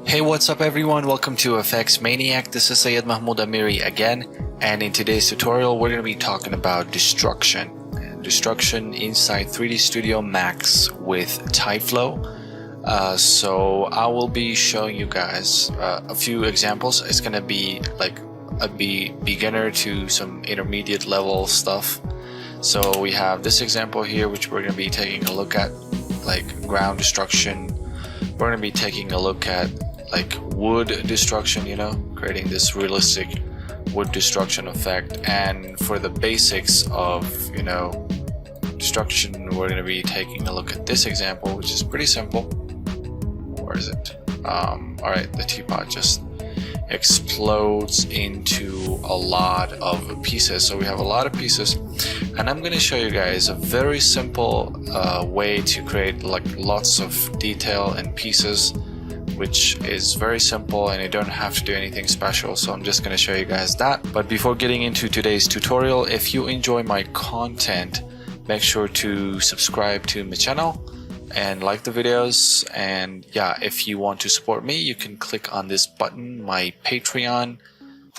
Hey, what's up everyone? Welcome to FX Maniac. This is Syed Mahmoud Amiri again, and in today's tutorial we're going to be talking about destruction. Destruction inside 3D Studio Max with Tyflow. So I will be showing you guys a few examples. It's going to be like a beginner to some intermediate level stuff. So we have this example here which we're going to be taking a look at, like ground destruction. We're going to be taking a look at like wood destruction, creating this realistic wood destruction effect. And for the basics of destruction, we're going to be taking a look at this example, which is pretty simple. Where is it? Alright, the teapot just explodes into a lot of pieces. So we have a lot of pieces, and I'm going to show you guys a very simple way to create like lots of detail and pieces, which is very simple and you don't have to do anything special. So I'm just going to show you guys that. But before getting into today's tutorial, if you enjoy my content, make sure to subscribe to my channel and like the videos. And yeah, if you want to support me, you can click on this button, my Patreon.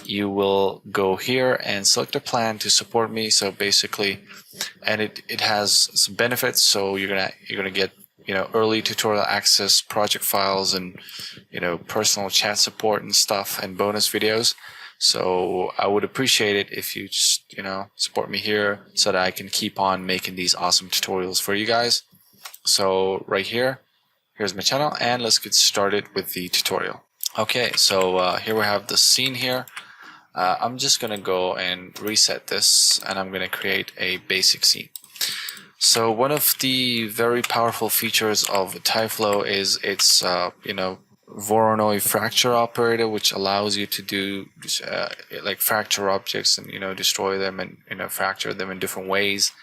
You will go here and select a plan to support me. So basically, and it has some benefits. So you're gonna get early tutorial access, project files, and personal chat support and stuff, and bonus videos. So I would appreciate it if you just support me here so that I can keep on making these awesome tutorials for you guys. So right here's my channel, and let's get started with the tutorial. Okay, so here we have the scene here. I'm just gonna go and reset this, and I'm gonna create a basic scene. So one of the very powerful features of Tyflow is its Voronoi fracture operator, which allows you to do like fracture objects and destroy them and fracture them in different ways.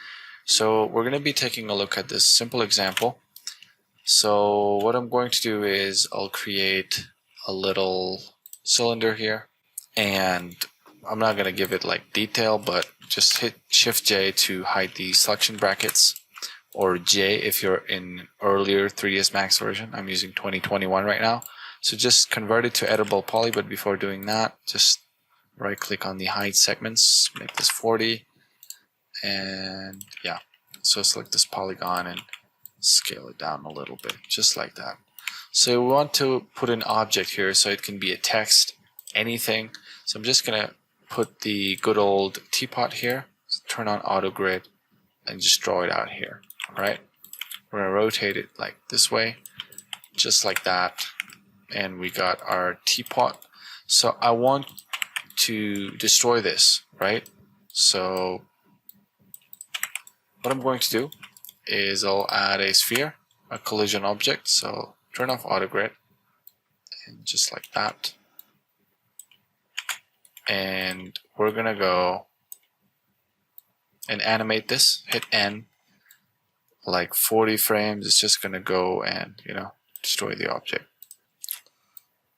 So we're going to be taking a look at this simple example. So what I'm going to do is I'll create a little cylinder here, and I'm not going to give it like detail, but just hit Shift J to hide the selection brackets, or J if you're in earlier 3ds Max version. I'm using 2021 right now. So just convert it to editable poly, but before doing that, just right click on the hide segments, make this 40, and yeah, so select this polygon and scale it down a little bit, just like that. So we want to put an object here, so it can be a text, anything. So I'm just gonna put the good old teapot here, turn on auto grid, and just draw it out here. Alright, we're gonna rotate it like this way, just like that, and we got our teapot. So I want to destroy this, right? So what I'm going to do is I'll add a sphere, a collision object. So turn off auto grid, and just like that. And we're gonna go and animate this, hit N, like 40 frames. It's just gonna go and destroy the object.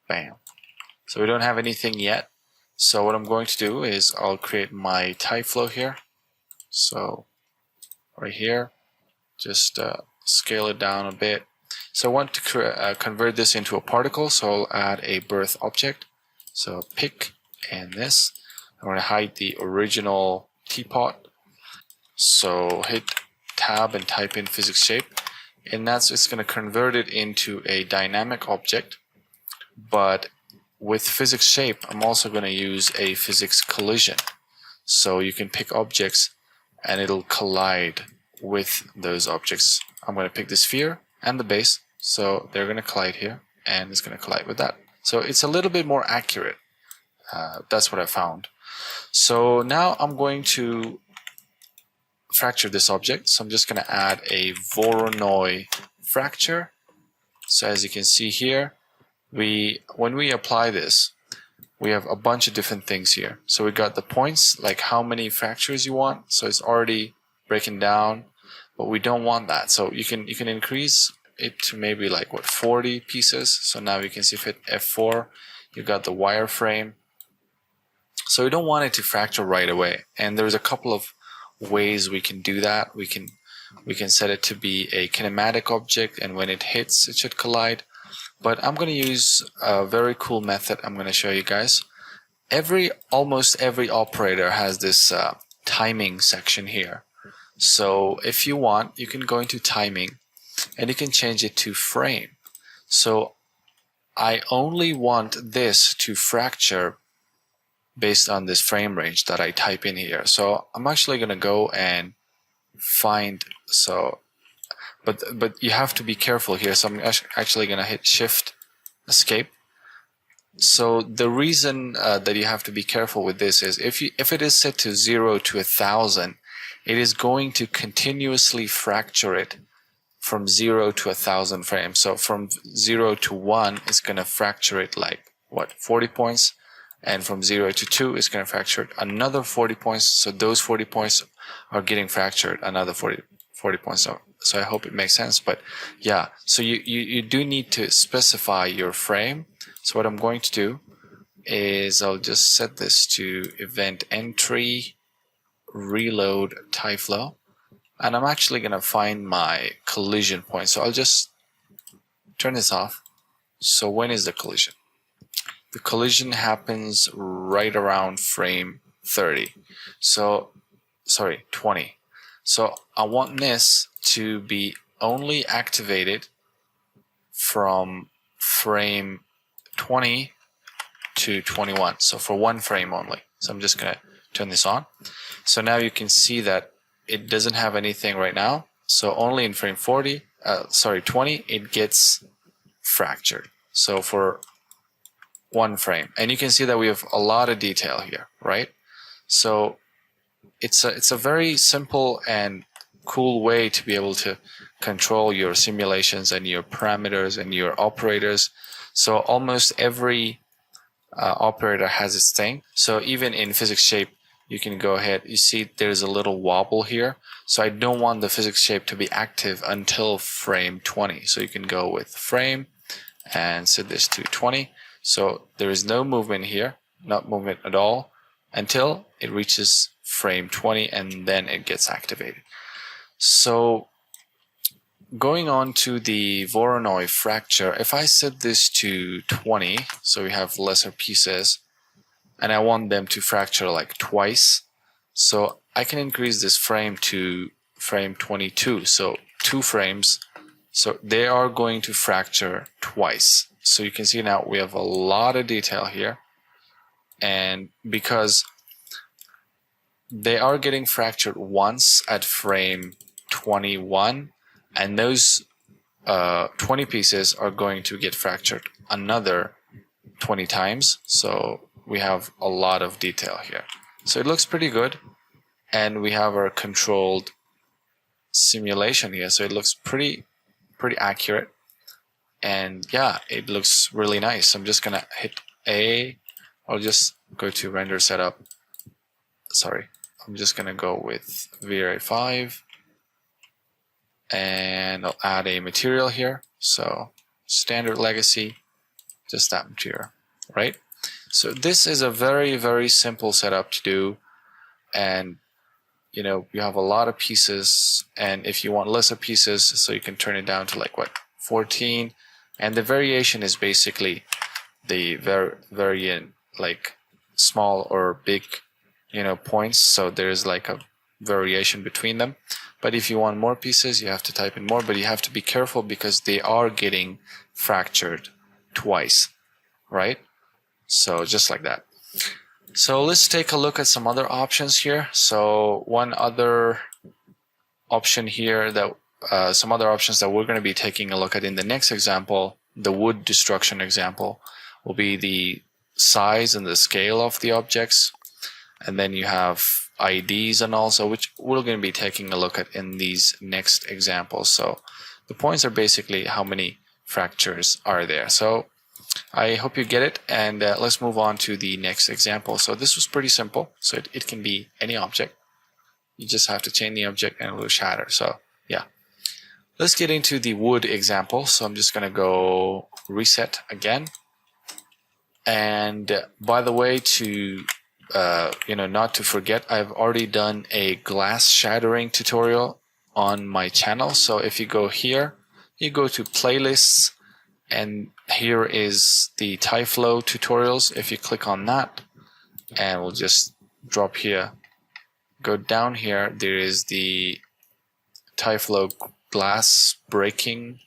Bam. So we don't have anything yet. So what I'm going to do is I'll create my Tyflow here. So right here, just scale it down a bit. So I want to convert this into a particle, so I'll add a birth object. So pick and this. I want to hide the original teapot. So hit tab and type in physics shape, and it's going to convert it into a dynamic object. But with physics shape, I'm also going to use a physics collision. So you can pick objects and it'll collide with those objects. I'm going to pick the sphere and the base, so they're going to collide here, and it's going to collide with that. So it's a little bit more accurate. That's what I found. So now I'm going to fracture this object. So I'm just going to add a Voronoi fracture. So as you can see here, when we apply this, we have a bunch of different things here. So we got the points, like how many fractures you want. So it's already breaking down, but we don't want that. So you can increase it to maybe like 40 pieces. So now you can see if hit F4, you got the wireframe. So we don't want it to fracture right away. And there's a couple of ways we can do that. We can set it to be a kinematic object, and when it hits, it should collide. but I'm going to use a very cool method I'm going to show you guys. Almost every operator has this timing section here. So if you want, you can go into timing and you can change it to frame. So I only want this to fracture based on this frame range that I type in here. So I'm actually going to go and find, but you have to be careful here. So I'm actually going to hit Shift Escape. So the reason that you have to be careful with this is if it is set to 0 to 1000, it is going to continuously fracture it from 0 to 1000 frames. So from 0 to 1, it's going to fracture it like what, 40 points, and from 0 to 2, it's going to fracture it another 40 points. So those 40 points are getting fractured another 40 points. So I hope it makes sense. But yeah, so you do need to specify your frame. So what I'm going to do is I'll just set this to event entry reload Tyflow, and I'm actually going to find my collision point. So I'll just turn this off. So when is the collision? The collision happens right around frame 30. So, sorry, 20. So I want this to be only activated from frame 20 to 21. So for one frame only. So I'm just going to turn this on. So now you can see that it doesn't have anything right now. So only in frame 20, it gets fractured. So for one frame, and you can see that we have a lot of detail here, right? So it's a very simple and cool way to be able to control your simulations and your parameters and your operators. So almost every operator has its thing. So even in physics shape, you can go ahead. You see there's a little wobble here. So I don't want the physics shape to be active until frame 20. So you can go with frame and set this to 20. So there is no movement here, not movement at all, until it reaches frame 20, and then it gets activated. So going on to the Voronoi fracture, if I set this to 20, so we have lesser pieces, and I want them to fracture like twice, so I can increase this frame to frame 22, so 2 frames, so they are going to fracture twice. So you can see now we have a lot of detail here, and because they are getting fractured once at frame 21, and those 20 pieces are going to get fractured another 20 times. So we have a lot of detail here. So it looks pretty good, and we have our controlled simulation here. So it looks pretty accurate, and yeah, it looks really nice. I'm just gonna hit A. I'll just go to render setup. Sorry, I'm just gonna go with VRA 5. And I'll add a material here. So standard legacy, just that material, right? So this is a very simple setup to do, and you know, you have a lot of pieces, and if you want lesser pieces, so you can turn it down to like what, 14, and the variation is basically the variant, like small or big, you know, points. So there's like a variation between them. But if you want more pieces, you have to type in more, but you have to be careful because they are getting fractured twice, right? So just like that. So let's take a look at some other options here. So one other option here that some other options that we're going to be taking a look at in the next example, the wood destruction example, will be the size and the scale of the objects. And then you have IDs and also, which we're going to be taking a look at in these next examples. So the points are basically how many fractures are there. So I hope you get it, and let's move on to the next example. So this was pretty simple. So it can be any object. You just have to chain the object and it will shatter. So yeah, let's get into the wood example. So I'm just going to go reset again. And by the way, to you know, not to forget, I've already done a glass shattering tutorial on my channel. So if you go here, you go to playlists, And here is the Tyflow tutorials. If you click on that, and we'll just drop here, go down here, there is the Tyflow glass breaking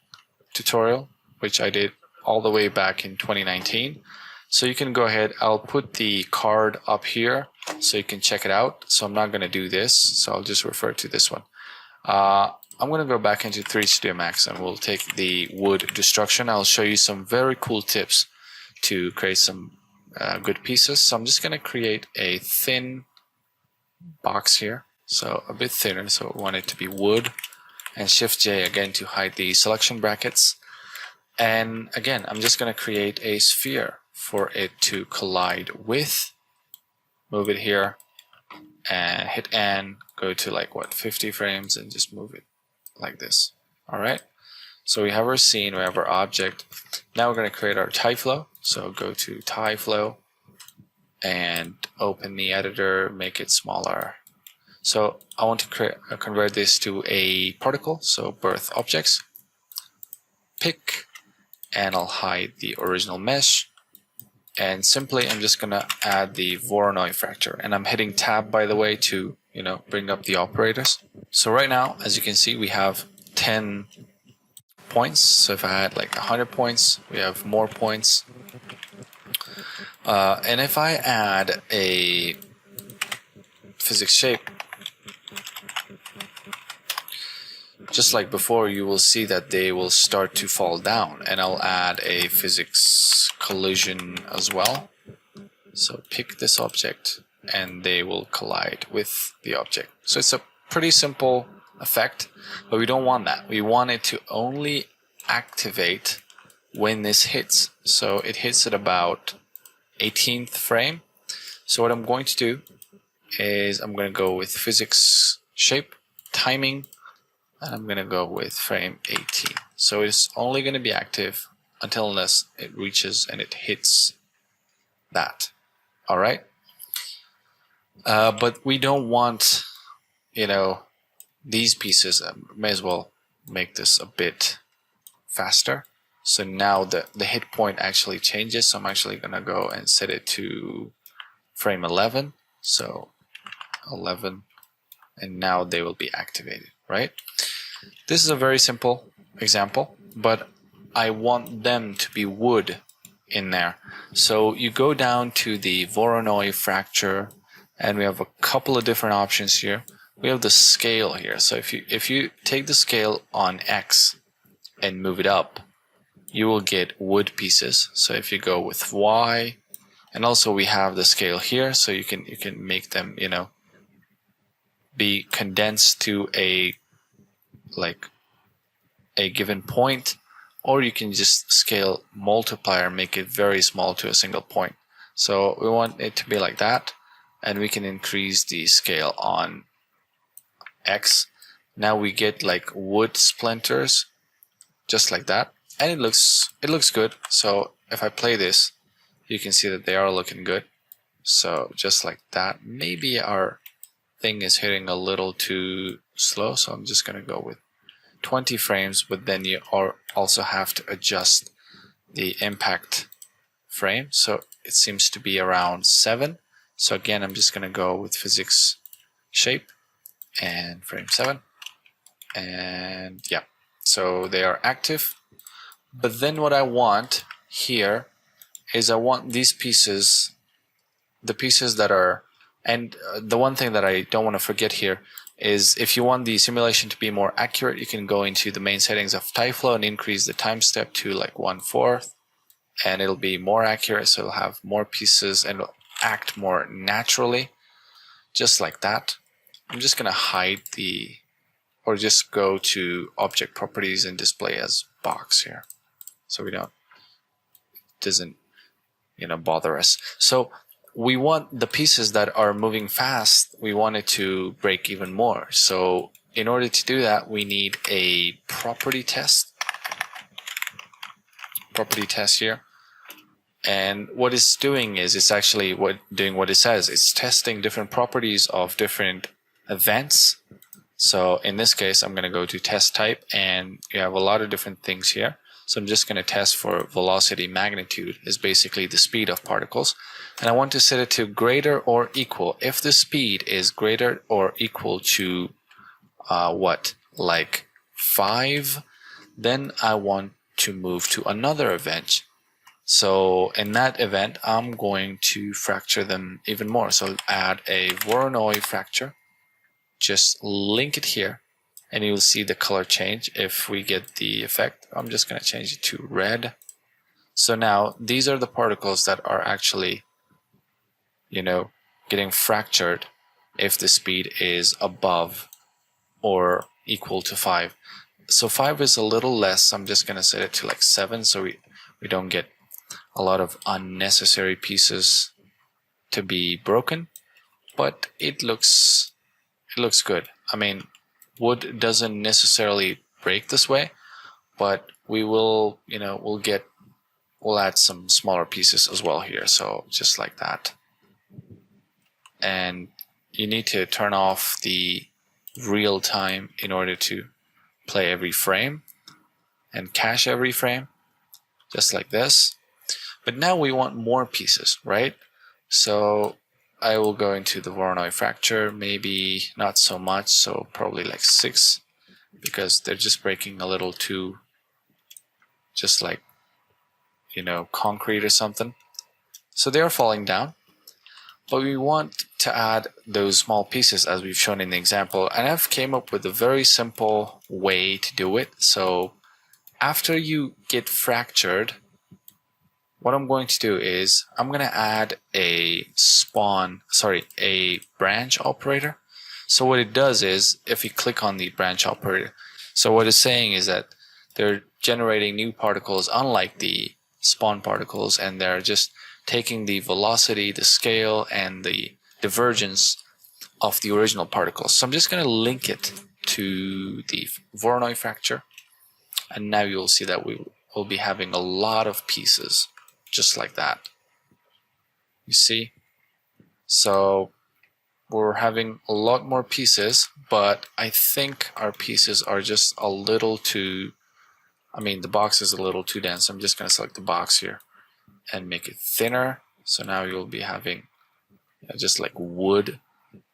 tutorial, which I did all the way back in 2019. So you can go ahead, I'll put the card up here so you can check it out. So I'm not going to do this, so I'll just refer to this one. I'm going to go back into 3D Studio Max and we'll take the wood destruction. I'll show you some very cool tips to create some good pieces. So I'm just going to create a thin box here, so a bit thinner, so we want it to be wood, and Shift J again to hide the selection brackets. And again, I'm just going to create a sphere for it to collide with. Move it here and hit N, go to like what, 50 frames, and just move it like this. Alright, so we have our scene, we have our object. Now we're going to create our Tyflow. So go to Tyflow and open the editor, make it smaller. So I want to convert this to a particle, so birth objects. Pick, and I'll hide the original mesh. And simply I'm just going to add the Voronoi fracture. And I'm hitting tab, by the way, to bring up the operators. So right now, as you can see, we have 10 points. So if I had like 100 points, we have more points. And if I add a physics shape, just like before, you will see that they will start to fall down. And I'll add a physics collision as well. So pick this object and they will collide with the object. So it's a pretty simple effect, but we don't want that. We want it to only activate when this hits. So it hits at about 18th frame. So what I'm going to do is I'm going to go with physics shape, timing, and I'm going to go with frame 18. So it's only going to be active unless it reaches and it hits that. All right. But we don't want, these pieces. May as well make this a bit faster. So now the hit point actually changes. So I'm actually going to go and set it to frame 11. So 11, and now they will be activated, right? This is a very simple example, but I want them to be wood in there. So you go down to the Voronoi fracture, and we have a couple of different options here. We have the scale here. So if you take the scale on X and move it up, you will get wood pieces. So if you go with Y, and also we have the scale here, so you can make them be condensed to a given point, or you can just scale multiplier, make it very small to a single point. So we want it to be like that, and we can increase the scale on X. Now we get like wood splinters, just like that, and it looks good. So if I play this, you can see that they are looking good. So just like that. Maybe our thing is hitting a little too slow, so I'm just gonna go with 20 frames, but then you also have to adjust the impact frame. So it seems to be around 7. So again, I'm just gonna go with physics shape and frame 7. And yeah, so they are active. But then what I want here is I want these pieces, the pieces that are, and the one thing that I don't want to forget here is if you want the simulation to be more accurate, you can go into the main settings of Tyflow and increase the time step to like 1/4, and it'll be more accurate. So it'll have more pieces and it'll act more naturally, just like that. I'm just going to hide or just go to object properties and display as box here, so it doesn't bother us. So we want the pieces that are moving fast, we want it to break even more. So in order to do that, we need a property test here. And what it's doing is it's actually doing what it says. It's testing different properties of different events. So in this case, I'm going to go to test type, and you have a lot of different things here. So I'm just going to test for velocity magnitude is basically the speed of particles. And I want to set it to greater or equal. If the speed is greater or equal to like 5, then I want to move to another event. So in that event, I'm going to fracture them even more. So add a Voronoi fracture, just link it here, and you'll see the color change if we get the effect. I'm just going to change it to red. So now these are the particles that are actually, getting fractured if the speed is above or equal to 5. So 5 is a little less. I'm just going to set it to like 7 so we don't get a lot of unnecessary pieces to be broken. But it looks good. I mean, wood doesn't necessarily break this way, but we will, we'll add some smaller pieces as well here. So just like that. And you need to turn off the real time in order to play every frame and cache every frame, just like this. But now we want more pieces, right? So I will go into the Voronoi fracture, maybe not so much, so probably like 6, because they're just breaking a little too, just like, concrete or something. So they are falling down, but we want to add those small pieces as we've shown in the example. And I've came up with a very simple way to do it. So after you get fractured, what I'm going to do is I'm going to add a branch operator. So what it does is, if you click on the branch operator, so what it's saying is that they're generating new particles unlike the spawn particles, and they're just taking the velocity, the scale, and the divergence of the original particles. So I'm just going to link it to the Voronoi fracture, and now you'll see that we will be having a lot of pieces just like that. You see? So we're having a lot more pieces, but I think our pieces are just a little too, the box is a little too dense. I'm just going to select the box here and make it thinner. So now you'll be having just like wood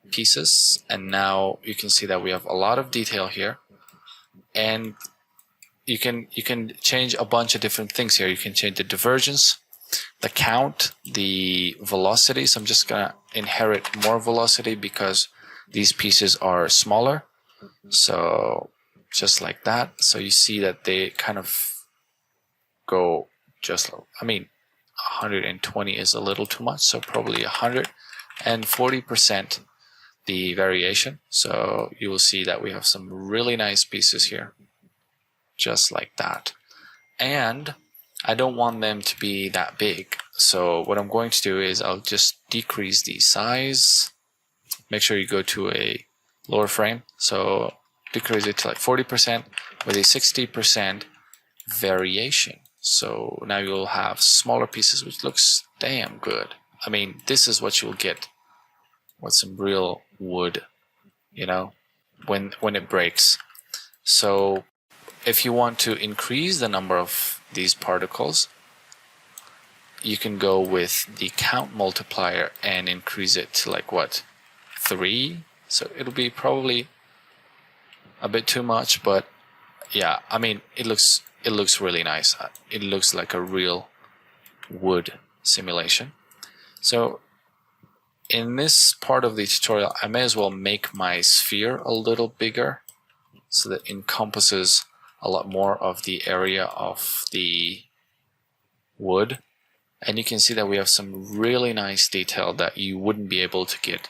pieces. And now you can see that we have a lot of detail here. And you can change a bunch of different things here. You can change the divergence, the count, the velocity. So I'm just going to inherit more velocity because these pieces are smaller. So just like that. So you see that they kind of go just, 120 is a little too much. So probably 140% the variation. So you will see that we have some really nice pieces here. Just like that. And I don't want them to be that big. So what I'm going to do is I'll just decrease the size. Make sure you go to a lower frame. So decrease it to like 40% with a 60% variation. So now you'll have smaller pieces, which looks damn good. This is what you'll get with some real wood, when it breaks. So if you want to increase the number of these particles, you can go with the count multiplier and increase it to like 3. So it'll be probably a bit too much, but yeah, it looks really nice. It looks like a real wood simulation. So in this part of the tutorial, I may as well make my sphere a little bigger so that it encompasses a lot more of the area of the wood. And you can see that we have some really nice detail that you wouldn't be able to get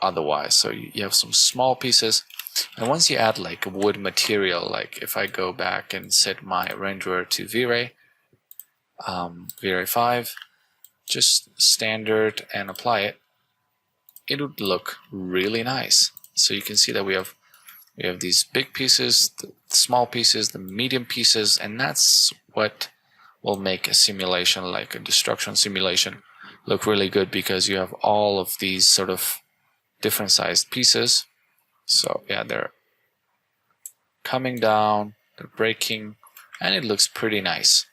otherwise. So you have some small pieces, and once you add like wood material, like if I go back and set my renderer to V-Ray, V-Ray 5, just standard, and apply it, it would look really nice. So you can see that we have these big pieces, the small pieces, the medium pieces, and that's what will make a simulation, like a destruction simulation, look really good, because you have all of these sort of different sized pieces. So yeah, they're coming down, they're breaking, and it looks pretty nice.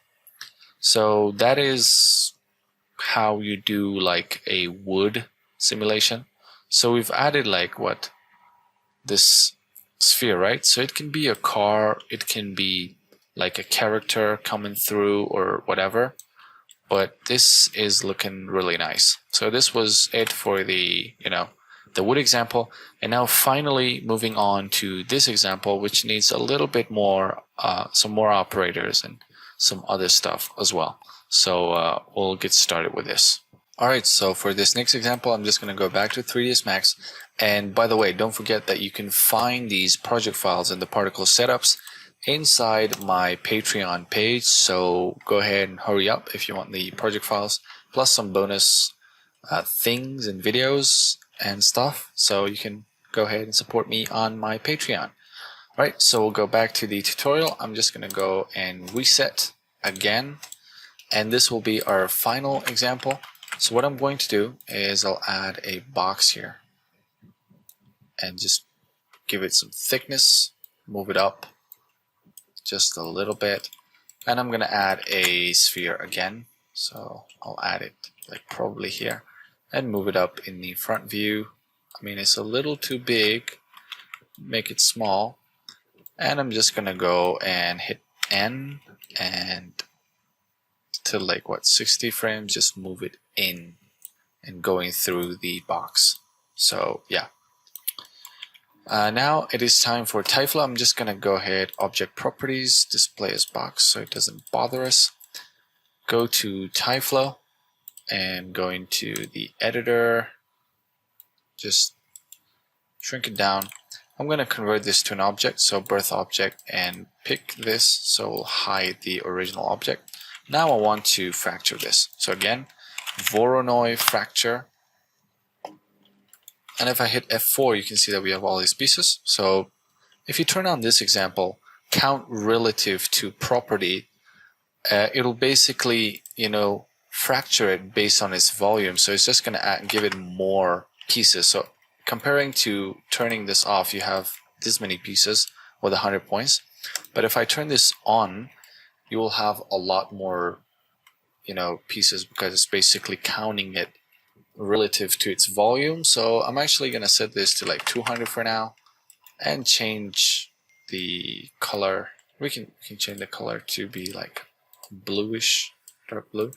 So that is how you do like a wood simulation. So we've added like what, this sphere, right? So it can be a car, it can be like a character coming through or whatever, but this is looking really nice. So this was it for the, the wood example. And now finally moving on to this example, which needs a little bit more, some more operators and some other stuff as well. So we'll get started with this. Alright, so for this next example, I'm just going to go back to 3ds Max. And by the way, don't forget that you can find these project files and the particle setups inside my Patreon page. So go ahead and hurry up if you want the project files, plus some bonus things and videos and stuff. So you can go ahead and support me on my Patreon. Alright, so we'll go back to the tutorial. I'm just going to go and reset again. And this will be our final example. So what I'm going to do is I'll add a box here and just give it some thickness, move it up just a little bit, and I'm going to add a sphere again. So I'll add it like probably here and move it up in the front view. I mean, it's a little too big, make it small, and I'm just going to go and hit N and to like what, 60 frames, just move it in and going through the box. So yeah. Now it is time for Tyflow. I'm just gonna go ahead, object properties, display as box so it doesn't bother us. Go to Tyflow and go into the editor, just shrink it down. I'm gonna convert this to an object, so birth object, and pick this so we'll hide the original object. Now I want to fracture this. So again, Voronoi fracture. And if I hit F4, you can see that we have all these pieces. So if you turn on this example, count relative to property, it'll basically, fracture it based on its volume. So it's just going to give it more pieces. So comparing to turning this off, you have this many pieces with 100 points. But if I turn this on, you will have a lot more, pieces, because it's basically counting it relative to its volume. So I'm actually going to set this to like 200 for now and change the color. We can change the color to be like bluish, dark blue,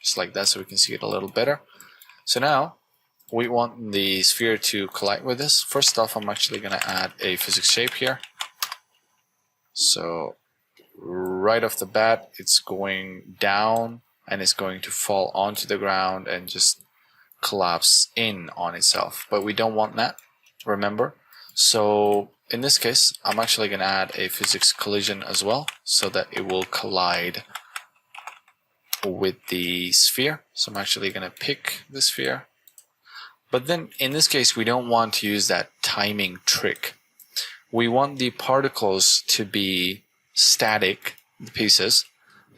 just like that, so we can see it a little better. So now we want the sphere to collide with this. First off, I'm actually going to add a physics shape here. So right off the bat, it's going down and it's going to fall onto the ground and just collapse in on itself. But we don't want that, remember. So in this case, I'm actually going to add a physics collision as well so that it will collide with the sphere. So I'm actually going to pick the sphere. But then in this case, we don't want to use that timing trick. We want the particles to be static, the pieces,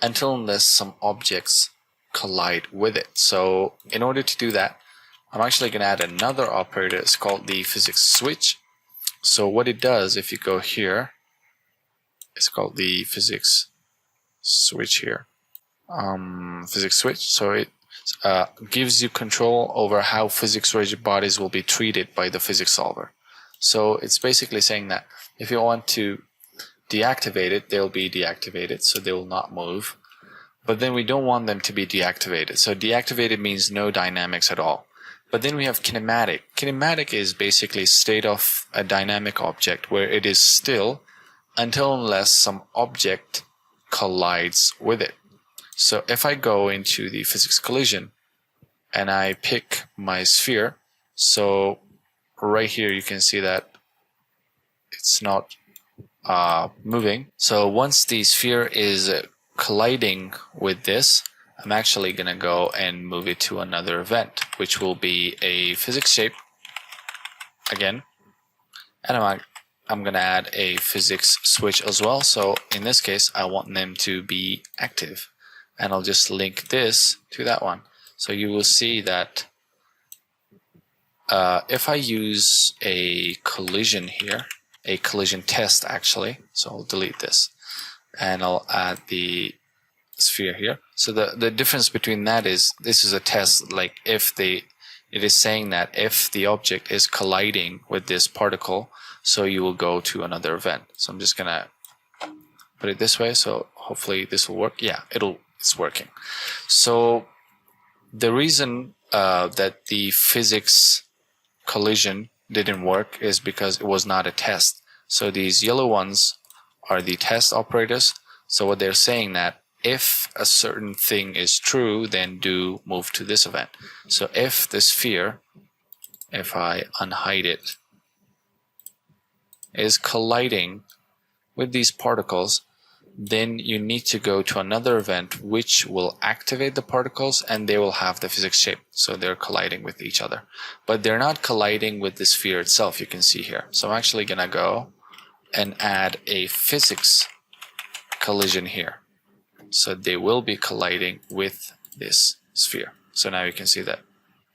until unless some objects collide with it. So in order to do that, I'm actually going to add another operator. It's called the physics switch. So what it does, if you go here, it's called the physics switch here. Physics switch. So it gives you control over how physics rigid bodies will be treated by the physics solver. So it's basically saying that if you want to deactivate it, they'll be deactivated, so they will not move. But then we don't want them to be deactivated. So deactivated means no dynamics at all. But then we have kinematic. Kinematic is basically state of a dynamic object where it is still until unless some object collides with it. So if I go into the physics collision and I pick my sphere, so right here you can see that it's not moving. So once the sphere is colliding with this, I'm actually going to go and move it to another event, which will be a physics shape again. And I'm going to add a physics switch as well. So in this case, I want them to be active. And I'll just link this to that one. So you will see that if I use a collision here, a collision test actually, so I'll delete this. and I'll add the sphere here. So the difference between that is this is a test, like it is saying that if the object is colliding with this particle, so you will go to another event. So I'm just gonna put it this way, so hopefully this will work. Yeah, it's working. So the reason that the physics collision didn't work is because it was not a test. So these yellow ones are the test operators. So what they're saying that if a certain thing is true, then do move to this event. So if the sphere, if I unhide it, is colliding with these particles, then you need to go to another event which will activate the particles and they will have the physics shape. So they're colliding with each other. But they're not colliding with the sphere itself, you can see here. So I'm actually going to go and add a physics collision here. So they will be colliding with this sphere. So now you can see that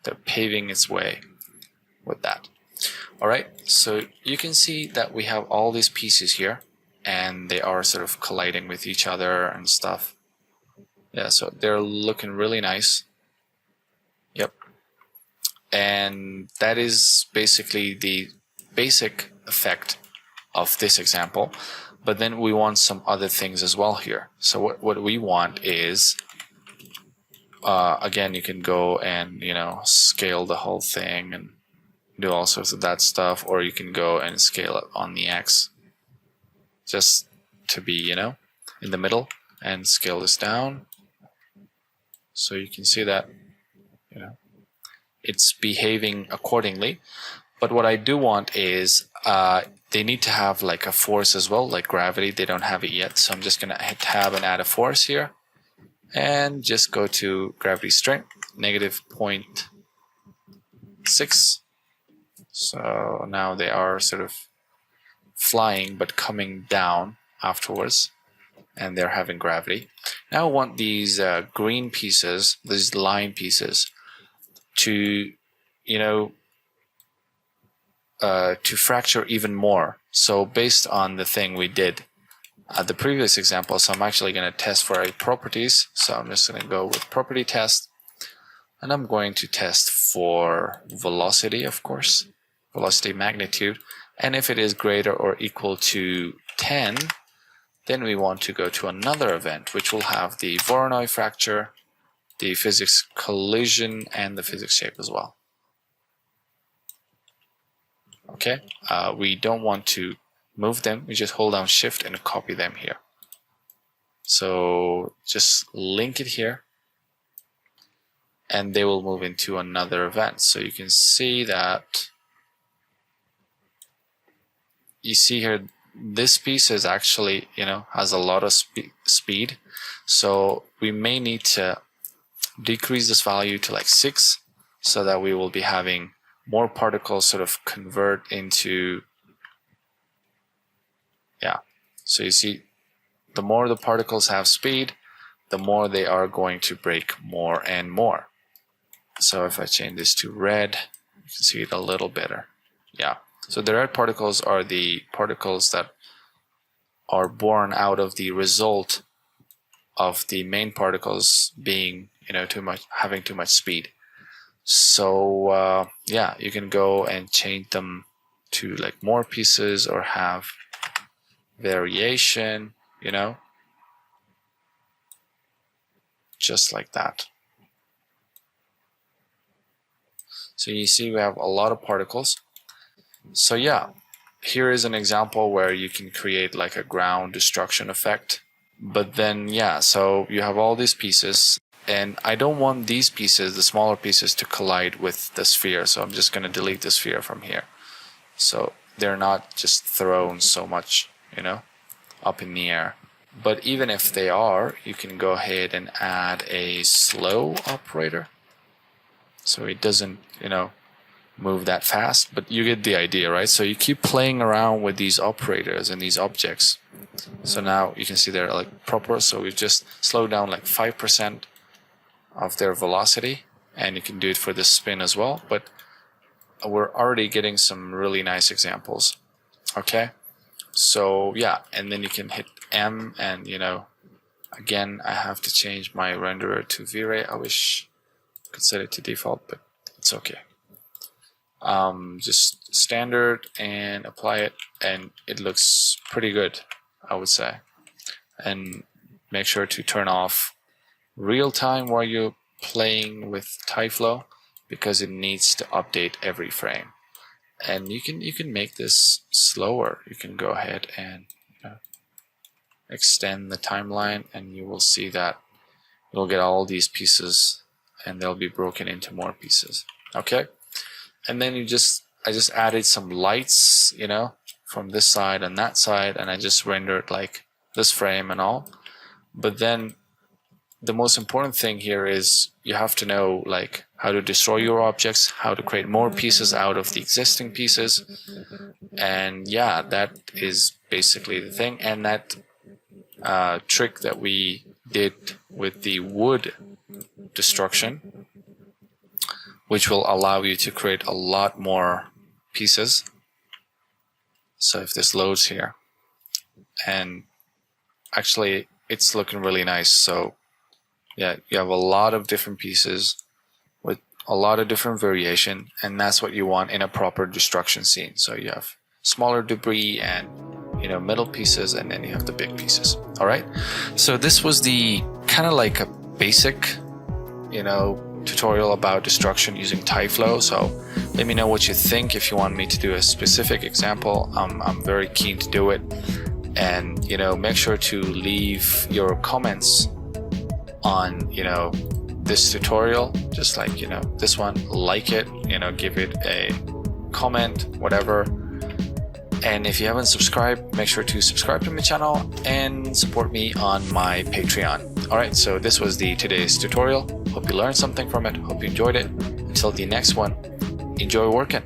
they're paving its way with that. Alright, so you can see that we have all these pieces here and they are sort of colliding with each other and stuff. Yeah, so they're looking really nice. Yep. And that is basically the basic effect of this example. But then we want some other things as well here. So what we want is, again, you can go and, scale the whole thing and do all sorts of that stuff, or you can go and scale it on the X just to be, in the middle, and scale this down. So you can see that, it's behaving accordingly. But what I do want is, they need to have like a force as well, like gravity. They don't have it yet. So I'm just going to hit tab and add a force here and just go to gravity strength, -0.6. So now they are sort of flying but coming down afterwards, and they're having gravity. Now I want these green pieces, these line pieces, to, to fracture even more. So based on the thing we did at the previous example, so I'm actually going to test for a properties. So I'm just going to go with property test, and I'm going to test for velocity, of course, velocity magnitude. And if it is greater or equal to 10, then we want to go to another event, which will have the Voronoi fracture, the physics collision, and the physics shape as well. Okay, we don't want to move them. We just hold down shift and copy them here. So just link it here and they will move into another event. So you can see that, you see here, this piece is actually, has a lot of speed. So we may need to decrease this value to like 6 so that we will be having more particles sort of convert into, so you see, the more the particles have speed, the more they are going to break more and more. So if I change this to red, you can see it a little better. Yeah, so the red particles are the particles that are born out of the result of the main particles being, having too much speed. So yeah, you can go and change them to like more pieces or have variation, just like that. So you see we have a lot of particles. So yeah, here is an example where you can create like a ground destruction effect. But then so you have all these pieces, and I don't want these pieces, the smaller pieces, to collide with the sphere. So I'm just going to delete the sphere from here. So they're not just thrown so much, up in the air. But even if they are, you can go ahead and add a slow operator. So it doesn't, move that fast, but you get the idea, right? So you keep playing around with these operators and these objects. So now you can see they're like proper. So we've just slowed down like 5% of their velocity, and you can do it for the spin as well. But we're already getting some really nice examples. Okay. So yeah, and then you can hit M, and again, I have to change my renderer to V-Ray. I wish I could set it to default, but it's okay. Just standard, and apply it, and it looks pretty good, I would say. And make sure to turn off real time while you're playing with Tyflow, because it needs to update every frame. And you can make this slower. You can go ahead and extend the timeline, and you will see that you'll get all these pieces, and they'll be broken into more pieces. Okay, and then I just added some lights, from this side and that side, and I just rendered like this frame and all. But then the most important thing here is you have to know like how to destroy your objects, how to create more pieces out of the existing pieces. And yeah, that is basically the thing. And that trick that we did with the wood destruction, which will allow you to create a lot more pieces. So if this loads here, and actually it's looking really nice. So yeah, you have a lot of different pieces with a lot of different variation, and that's what you want in a proper destruction scene. So you have smaller debris and middle pieces, and then you have the big pieces. All right, so this was the kind of like a basic tutorial about destruction using Tyflow. So let me know what you think. If you want me to do a specific example, I'm very keen to do it. And make sure to leave your comments on this tutorial, just like this one. Like it, give it a comment, whatever. And if you haven't subscribed, make sure to subscribe to my channel and support me on my Patreon. All right, so this was today's tutorial. Hope you learned something from it. Hope you enjoyed it. Until the next one, enjoy working.